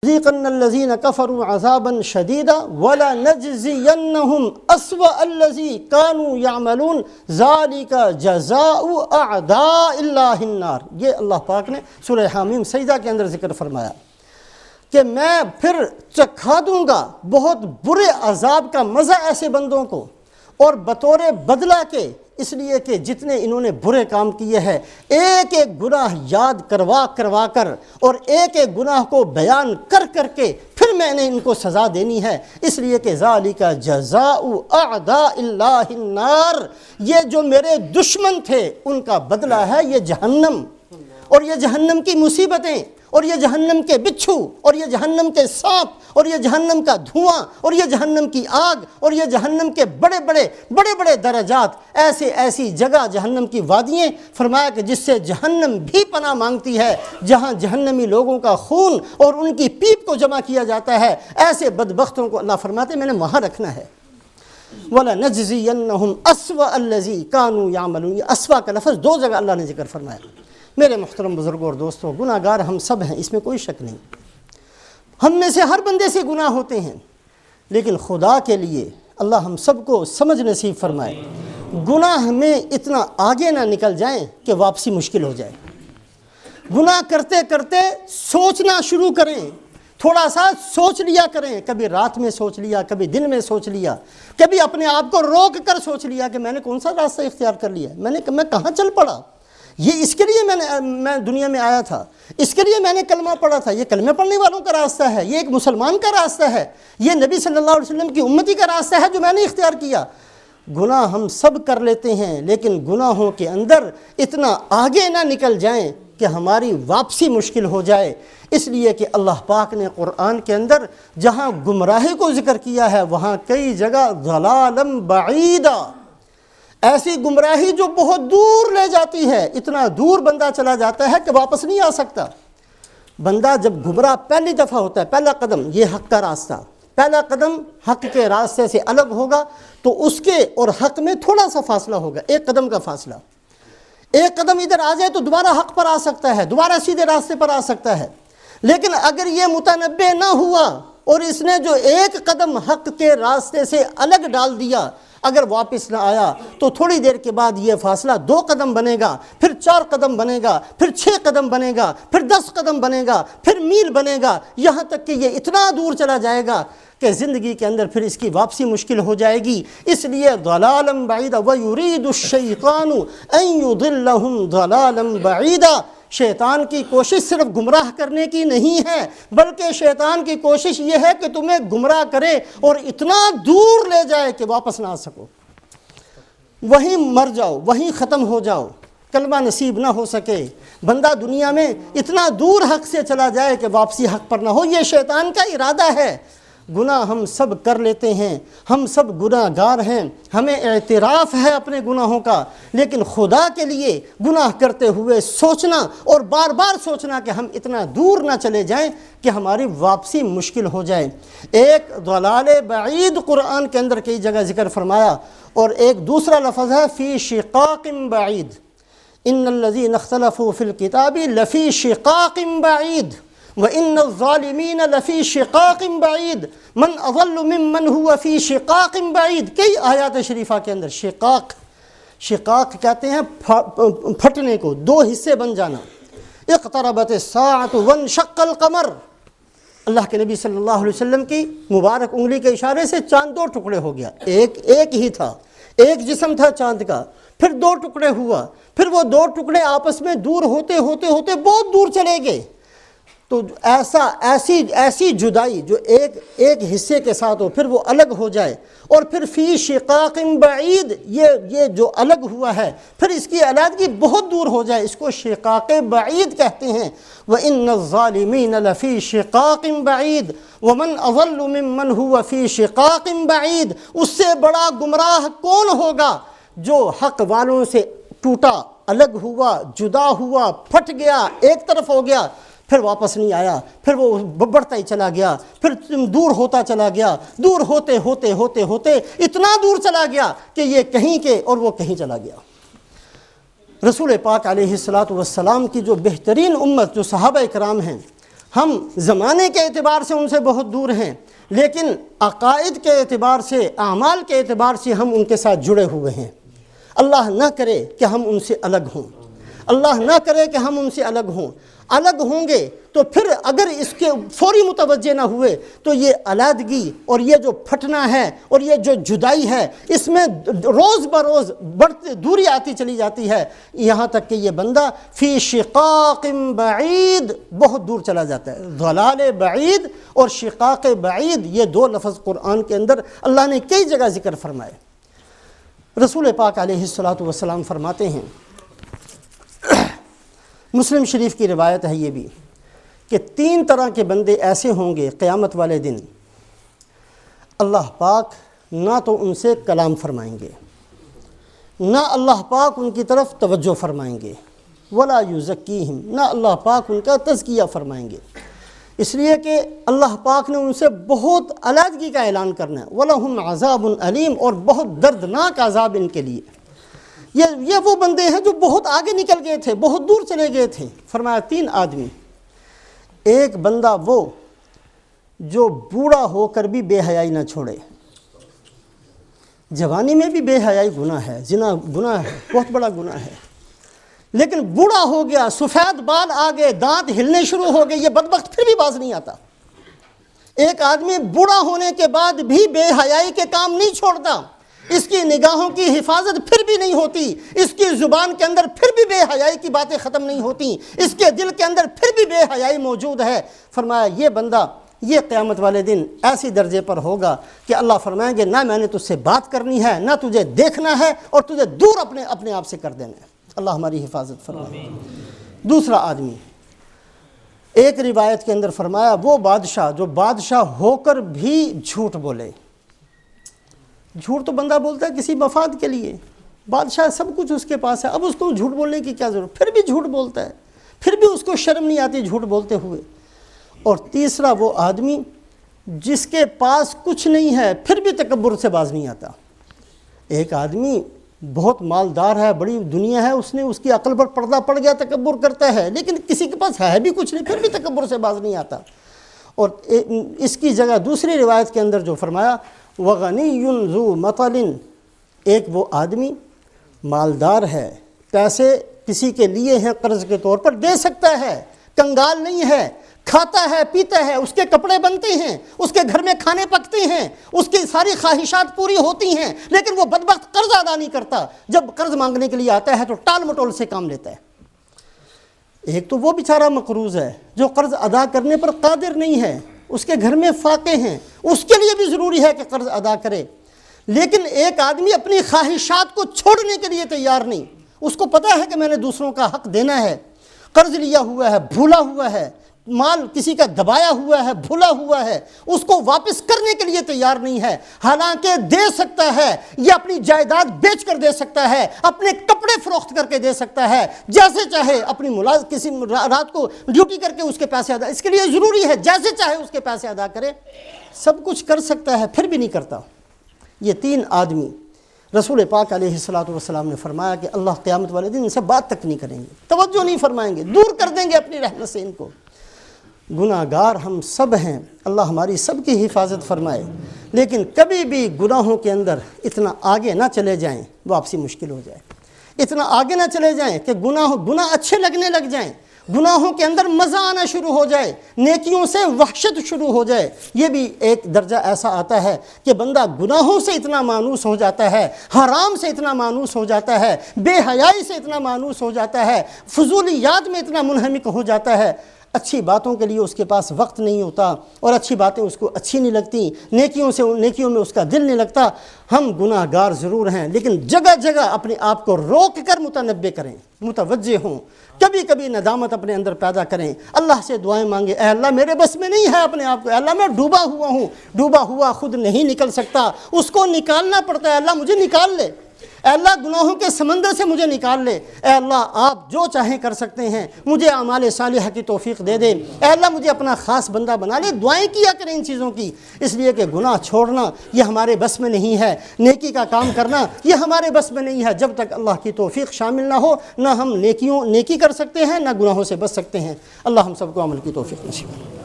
لَنُذِيقَنَّ الَّذِينَ كَفَرُوا عَذَابًا شَدِيدًا وَلَنَجْزِيَنَّهُمْ أَسْوَأَ الَّذِي كَانُوا يَعْمَلُونَ ذَلِكَ جَزَاءُ أَعْدَاءِ اللَّهِ النَّارِ۔ یہ اللہ پاک نے سورہ حامیم سجدہ کے اندر ذکر فرمایا کہ میں پھر چکھا دوں گا بہت برے عذاب کا مزہ ایسے بندوں کو، اور بطور بدلہ کے، اس لیے کہ جتنے انہوں نے برے کام کیے ہیں، ایک ایک گناہ یاد کروا کر اور ایک ایک گناہ کو بیان کر کے پھر میں نے ان کو سزا دینی ہے، اس لیے کہ ذالک جزاء اعداء اللہ النار، یہ جو میرے دشمن تھے ان کا بدلہ ہے یہ جہنم، اور یہ جہنم کی مصیبتیں، اور یہ جہنم کے بچھو، اور یہ جہنم کے سانپ، اور یہ جہنم کا دھواں، اور یہ جہنم کی آگ، اور یہ جہنم کے بڑے بڑے درجات، ایسی جگہ جہنم کی وادیاں، فرمایا کہ جس سے جہنم بھی پناہ مانگتی ہے، جہاں جہنمی لوگوں کا خون اور ان کی پیپ کو جمع کیا جاتا ہے، ایسے بدبختوں کو اللہ فرماتے ہیں میں نے وہاں رکھنا ہے۔ وَلَنَجْزِيَنَّهُمْ أَسْوَأَ الَّذِي كَانُوا يَعْمَلُونَ، یہ اسوأ کا لفظ دو جگہ اللہ نے ذکر فرمایا۔ میرے محترم بزرگوں اور دوستوں، گناہ گار ہم سب ہیں، اس میں کوئی شک نہیں، ہم میں سے ہر بندے سے گناہ ہوتے ہیں، لیکن خدا کے لیے اللہ ہم سب کو سمجھ نصیب فرمائے، گناہ میں اتنا آگے نہ نکل جائیں کہ واپسی مشکل ہو جائے۔ گناہ کرتے کرتے سوچنا شروع کریں، تھوڑا سا سوچ لیا کریں، کبھی رات میں سوچ لیا، کبھی دن میں سوچ لیا، کبھی اپنے آپ کو روک کر سوچ لیا کہ میں نے کون سا راستہ اختیار کر لیا، میں کہاں چل پڑا، یہ اس کے لیے میں دنیا میں آیا تھا، اس کے لیے میں نے کلمہ پڑھا تھا، یہ کلمہ پڑھنے والوں کا راستہ ہے، یہ ایک مسلمان کا راستہ ہے، یہ نبی صلی اللہ علیہ وسلم کی امتی کا راستہ ہے جو میں نے اختیار کیا۔ گناہ ہم سب کر لیتے ہیں، لیکن گناہوں کے اندر اتنا آگے نہ نکل جائیں کہ ہماری واپسی مشکل ہو جائے، اس لیے کہ اللہ پاک نے قرآن کے اندر جہاں گمراہی کو ذکر کیا ہے وہاں کئی جگہ ضلالا بعیدا، ایسی گمراہی جو بہت دور لے جاتی ہے، اتنا دور بندہ چلا جاتا ہے کہ واپس نہیں آ سکتا۔ بندہ جب گمراہ پہلی دفعہ ہوتا ہے، پہلا قدم یہ حق کا راستہ، پہلا قدم حق کے راستے سے الگ ہوگا تو اس کے اور حق میں تھوڑا سا فاصلہ ہوگا، ایک قدم کا فاصلہ، ایک قدم ادھر آ جائے تو دوبارہ حق پر آ سکتا ہے، دوبارہ سیدھے راستے پر آ سکتا ہے، لیکن اگر یہ متنبع نہ ہوا اور اس نے جو ایک قدم حق کے راستے سے الگ ڈال دیا، اگر واپس نہ آیا تو تھوڑی دیر کے بعد یہ فاصلہ 2 قدم بنے گا، پھر 4 قدم بنے گا، پھر 6 قدم بنے گا، پھر 10 قدم بنے گا، پھر میل بنے گا، یہاں تک کہ یہ اتنا دور چلا جائے گا کہ زندگی کے اندر پھر اس کی واپسی مشکل ہو جائے گی۔ اس لیے ضلالا بعیدا وَيُرِيدُ الشَّيْطَانُ أَن يُضِلَّهُمْ ضَلَالًا بَعِيدًا، شیطان کی کوشش صرف گمراہ کرنے کی نہیں ہے، بلکہ شیطان کی کوشش یہ ہے کہ تمہیں گمراہ کرے اور اتنا دور لے جائے کہ واپس نہ آ سکو، وہیں مر جاؤ، وہیں ختم ہو جاؤ، کلمہ نصیب نہ ہو سکے، بندہ دنیا میں اتنا دور حق سے چلا جائے کہ واپسی حق پر نہ ہو۔ یہ شیطان کا ارادہ ہے۔ گناہ ہم سب کر لیتے ہیں، ہم سب گناہ گار ہیں، ہمیں اعتراف ہے اپنے گناہوں کا، لیکن خدا کے لیے گناہ کرتے ہوئے سوچنا اور بار بار سوچنا کہ ہم اتنا دور نہ چلے جائیں کہ ہماری واپسی مشکل ہو جائے۔ ایک ضلال بعید قرآن کے اندر کئی جگہ ذکر فرمایا، اور ایک دوسرا لفظ ہے فی شقاق بعید، ان الذین اختلفوا فی الکتاب لفی شقاق بعید وَإِنَّ الظَّالِمِينَ لَفِي شِقَاقٍ بَعِيدٍ مَنْ أَضَلُّ مِمَّنْ هُوَ فِي شِقَاقٍ بَعِيدٍ۔ کئی آیات شریفہ کے اندر شقاق کہتے ہیں پھٹنے کو، 2 حصے بن جانا۔ اقتربت الساعة وانشق القمر، اللہ کے نبی صلی اللہ علیہ وسلم کی مبارک انگلی کے اشارے سے چاند 2 ٹکڑے ہو گیا، ایک ہی تھا، ایک جسم تھا چاند کا، پھر 2 ٹکڑے ہوا، پھر وہ 2 ٹکڑے آپس میں دور ہوتے ہوتے ہوتے بہت دور چلے گئے۔ تو ایسی جدائی جو ایک حصے کے ساتھ ہو پھر وہ الگ ہو جائے، اور پھر فی شقاق بعید، یہ جو الگ ہوا ہے پھر اس کی علیحدگی بہت دور ہو جائے، اس کو شقاق بعید کہتے ہیں۔ وَإِنَّ الظَّالِمِينَ لَفِي شِقَاقٍ بَعِيدٍ وَمَنْ أَضَلُّ مِمَّنْ هُوَ فِي شِقَاقٍ بَعِيدٍ۔ اس سے بڑا گمراہ کون ہوگا جو حق والوں سے ٹوٹا، الگ ہوا، جدا ہوا، پھٹ گیا، ایک طرف ہو گیا، پھر واپس نہیں آیا، پھر وہ بڑھتا ہی چلا گیا، پھر دور ہوتا چلا گیا، دور ہوتے ہوتے ہوتے ہوتے اتنا دور چلا گیا کہ یہ کہیں کے اور وہ کہیں چلا گیا۔ رسول پاک علیہ الصلاۃ والسلام کی جو بہترین امت جو صحابہ کرام ہیں، ہم زمانے کے اعتبار سے ان سے بہت دور ہیں، لیکن عقائد کے اعتبار سے، اعمال کے اعتبار سے ہم ان کے ساتھ جڑے ہوئے ہیں۔ اللہ نہ کرے کہ ہم ان سے الگ ہوں، اللہ نہ کرے کہ ہم ان سے الگ ہوں۔ الگ ہوں گے تو پھر اگر اس کے فوری متوجہ نہ ہوئے تو یہ علیحدگی اور یہ جو پھٹنا ہے اور یہ جو جدائی ہے، اس میں روز بروز بڑھتی دوری آتی چلی جاتی ہے، یہاں تک کہ یہ بندہ فی شقاق بعید، بہت دور چلا جاتا ہے۔ ضلال بعید اور شقاق بعید، یہ دو لفظ قرآن کے اندر اللہ نے کئی جگہ ذکر فرمائے۔ رسول پاک علیہ الصلاۃ والسلام فرماتے ہیں، مسلم شریف کی روایت ہے یہ بھی، کہ 3 طرح کے بندے ایسے ہوں گے قیامت والے دن، اللہ پاک نہ تو ان سے کلام فرمائیں گے، نہ اللہ پاک ان کی طرف توجہ فرمائیں گے، ولا یزکیہم، نہ اللہ پاک ان کا تزکیہ فرمائیں گے، اس لیے کہ اللہ پاک نے ان سے بہت علیحدگی کا اعلان کرنا ہے۔ وَلَهُمْ عَذَابٌ علیم، اور بہت دردناک عذاب ان کے لیے۔ یہ وہ بندے ہیں جو بہت آگے نکل گئے تھے، بہت دور چلے گئے تھے۔ فرمایا 3 آدمی، ایک بندہ وہ جو بوڑھا ہو کر بھی بے حیائی نہ چھوڑے۔ جوانی میں بھی بے حیائی گناہ ہے، زنا گناہ ہے، بہت بڑا گناہ ہے، لیکن بوڑھا ہو گیا، سفید بال آ گئے، دانت ہلنے شروع ہو گئے، یہ بدبخت پھر بھی باز نہیں آتا۔ ایک آدمی بوڑھا ہونے کے بعد بھی بے حیائی کے کام نہیں چھوڑتا، اس کی نگاہوں کی حفاظت پھر بھی نہیں ہوتی، اس کی زبان کے اندر پھر بھی بے حیائی کی باتیں ختم نہیں ہوتی، اس کے دل کے اندر پھر بھی بے حیائی موجود ہے۔ فرمایا یہ بندہ، یہ قیامت والے دن ایسی درجے پر ہوگا کہ اللہ فرمائیں گے نہ میں نے تجھ سے بات کرنی ہے، نہ تجھے دیکھنا ہے، اور تجھے دور اپنے آپ سے کر دینا ہے۔ اللہ ہماری حفاظت فرمائے۔ دوسرا آدمی، ایک روایت کے اندر فرمایا وہ بادشاہ جو بادشاہ ہو کر بھی جھوٹ بولے۔ جھوٹ تو بندہ بولتا ہے کسی مفاد کے لیے، بادشاہ سب کچھ اس کے پاس ہے، اب اس کو جھوٹ بولنے کی کیا ضرورت، پھر بھی جھوٹ بولتا ہے، پھر بھی اس کو شرم نہیں آتی جھوٹ بولتے ہوئے۔ اور تیسرا وہ آدمی جس کے پاس کچھ نہیں ہے پھر بھی تکبر سے باز نہیں آتا۔ ایک آدمی بہت مالدار ہے، بڑی دنیا ہے، اس کی عقل پر پردہ پڑ گیا، تکبر کرتا ہے، لیکن کسی کے پاس ہے بھی کچھ نہیں پھر بھی تکبر سے باز نہیں آتا۔ اور اس کی جگہ دوسری روایت کے اندر جو فرمایا وَغَنِيٌّ ذُو مَطَلٍ، ایک وہ آدمی مالدار ہے، پیسے کسی کے لیے ہیں قرض کے طور پر، دے سکتا ہے، کنگال نہیں ہے، کھاتا ہے پیتا ہے، اس کے کپڑے بنتے ہیں، اس کے گھر میں کھانے پکتے ہیں، اس کی ساری خواہشات پوری ہوتی ہیں، لیکن وہ بدبخت قرض ادا نہیں کرتا، جب قرض مانگنے کے لیے آتا ہے تو ٹال مٹول سے کام لیتا ہے۔ ایک تو وہ بیچارہ مقروض ہے جو قرض ادا کرنے پر قادر نہیں ہے، اس کے گھر میں فاقے ہیں، اس کے لیے بھی ضروری ہے کہ قرض ادا کرے، لیکن ایک آدمی اپنی خواہشات کو چھوڑنے کے لیے تیار نہیں، اس کو پتہ ہے کہ میں نے دوسروں کا حق دینا ہے، قرض لیا ہوا ہے، بھولا ہوا ہے، مال کسی کا دبایا ہوا ہے، بھولا ہوا ہے، اس کو واپس کرنے کے لیے تیار نہیں ہے، حالانکہ دے سکتا ہے، یہ اپنی جائیداد بیچ کر دے سکتا ہے، اپنے کپڑے فروخت کر کے دے سکتا ہے، جیسے چاہے اپنی کسی رات کو ڈیوٹی کر کے اس کے پیسے ادا، اس کے لیے ضروری ہے جیسے چاہے اس کے پیسے ادا کرے، سب کچھ کر سکتا ہے پھر بھی نہیں کرتا۔ یہ 3 آدمی رسول پاک علیہ الصلاۃ والسلام نے فرمایا کہ اللہ قیامت والے دن ان سے بات تک نہیں کریں گے، توجہ نہیں فرمائیں گے، دور کر دیں گے اپنی رحمت سے ان کو۔ گناہ گار ہم سب ہیں، اللہ ہماری سب کی حفاظت فرمائے، لیکن کبھی بھی گناہوں کے اندر اتنا آگے نہ چلے جائیں واپسی مشکل ہو جائے، اتنا آگے نہ چلے جائیں کہ گناہ اچھے لگنے لگ جائیں، گناہوں کے اندر مزہ آنا شروع ہو جائے، نیکیوں سے وحشت شروع ہو جائے۔ یہ بھی ایک درجہ ایسا آتا ہے کہ بندہ گناہوں سے اتنا مانوس ہو جاتا ہے، حرام سے اتنا مانوس ہو جاتا ہے، بے حیائی سے اتنا مانوس ہو جاتا ہے، فضولیات میں اتنا منہمک ہو جاتا ہے، اچھی باتوں کے لیے اس کے پاس وقت نہیں ہوتا، اور اچھی باتیں اس کو اچھی نہیں لگتی، نیکیوں میں اس کا دل نہیں لگتا۔ ہم گناہ گار ضرور ہیں، لیکن جگہ جگہ اپنے آپ کو روک کر متنبہ کریں، متوجہ ہوں، کبھی کبھی ندامت اپنے اندر پیدا کریں، اللہ سے دعائیں مانگیں، اے اللہ میرے بس میں نہیں ہے اپنے آپ کو، اے اللہ میں ڈوبا ہوا ہوں، ڈوبا ہوا خود نہیں نکل سکتا، اس کو نکالنا پڑتا ہے، اللہ مجھے نکال لے۔ اے اللہ گناہوں کے سمندر سے مجھے نکال لے، اے اللہ آپ جو چاہیں کر سکتے ہیں، مجھے اعمال صالحہ کی توفیق دے دے، اے اللہ مجھے اپنا خاص بندہ بنا لے۔ دعائیں کیا کریں ان چیزوں کی، اس لیے کہ گناہ چھوڑنا یہ ہمارے بس میں نہیں ہے، نیکی کا کام کرنا یہ ہمارے بس میں نہیں ہے۔ جب تک اللہ کی توفیق شامل نہ ہو نہ ہم نیکی کر سکتے ہیں نہ گناہوں سے بچ سکتے ہیں۔ اللہ ہم سب کو عمل کی توفیق نصیب کرے۔